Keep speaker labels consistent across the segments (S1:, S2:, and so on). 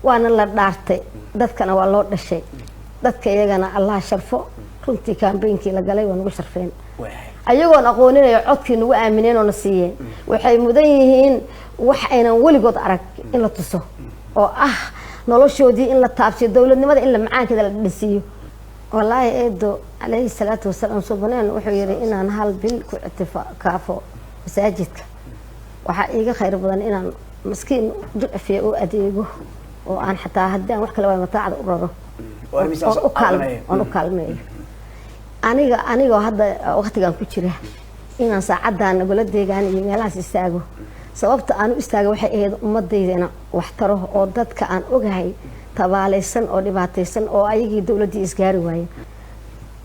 S1: وانا لا دارتay dadkana waa loo dhashay dadka iyagana Allah sharfo runtii campaign-kii la galay waa nagu sharfeen ayagoon aqooninayo codkii nagu aamineen oo na siiyeen waxay mudan yihiin wax aynan waligood arag in la tuso oo noloshoodii in la taabsiyo dawladnimada in la macaankeeda la dhisiyo wallahi eedo alayhi salaatu wasalaam subhanaan wuxuu yiri inaan hal bil ku ictikaafo masaajidka waxa iiga khayr badan inaan miskiin ducafiyo oo adeego oo aan xataa hadaan wax kale waa mataacad u raro oo kaalmeeyo aniga hadda waqtigan ku jira inaan saacadan nagula deegaan iyo meelahaas istaago sababta aan u istaago waxay ahayd ummadeena wax taro oo dadka aan ogahay tabaalaysan oo dhibaataysan oo ayagii dawladii isgaari waayeen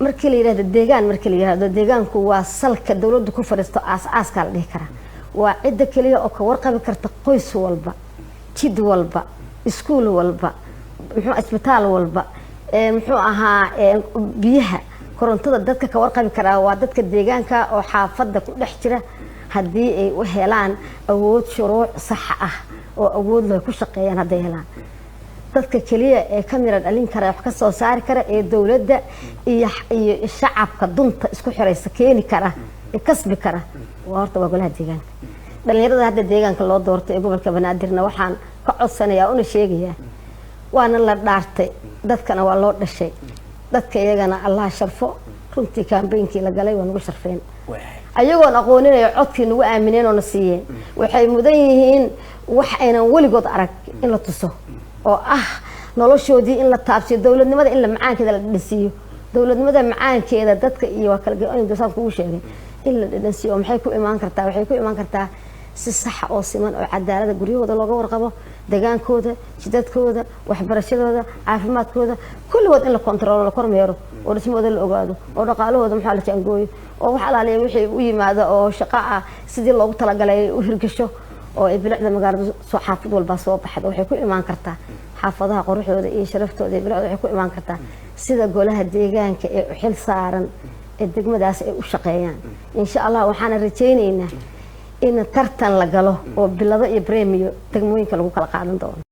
S1: markii la yiraahdo deegaanku waa salka dawladdu ku fariisto aas-aaska la dhigi kara waa cid kaliya oo ka warqabi karta qoys walba jid walba iskuul walba isbitaal walba muxuu ahaa biyaha korontada dadka ka warqabi kara waa dadka deegaanka oo xaafadda ku dhex jira haddii ay u helaan awood shuruuc sax ah oo awood leh ku shaqeeyaan haday helaan dadka kaliya ee kamira dhalin kara wax ka soo saari kara ee dawladda iyo shacabka dunta isku xiraysa keeni kara ee kasbi kara horta waa golaha deegaanka dhalinyarada hadda deegaanka loo doortay ee gobolka Banaadirna waxaan ka codsanayaa una sheegayaa waana la dhaartay dadkana waa loo dhashay dadka iyagana Allah sharfo runtii campaign-kii la galay waa nagu sharfeen ayagoon aqooninayo codkii nagu aamineen oo na siiyeen waxay mudan yihiin wax aynan waligood arag in la tuso oo noloshoodii in la taabsiyo dawladnimada in la macaankeeda la dhisiyo dawladnimada macaankeeda dadka iyo waa kala go'an dosan ku sheegay in la dhisiyo maxay ku imaan kartaa si sax oo siman oo cadaalad guriyahooda looga warqabo deegaankooda jidadkooda waxbarashadooda caafimaadkooda kulligood in la control la kormeero oo dhismooda la ogaado oo dhaqaalahooda maxaa la jaangooyo oo wax alaaleey wixii u yimaado oo shaqo sidii loogu talagalay u hirgasho oo bilicda magaalada soo xaafad walba soo baxdo waxay ku imaan kartaa xaafadaha quruxdooda iyo sharaftooda bilicda waxay ku imaan kartaa sida golaha deegaanka ee xil saaran ee degmadaas ay u shaqeeyaan insha Allah waxaan rajaynaynaa in tartan la galo oo bilado iyo premium degmooyinka lagu kala qaadan doono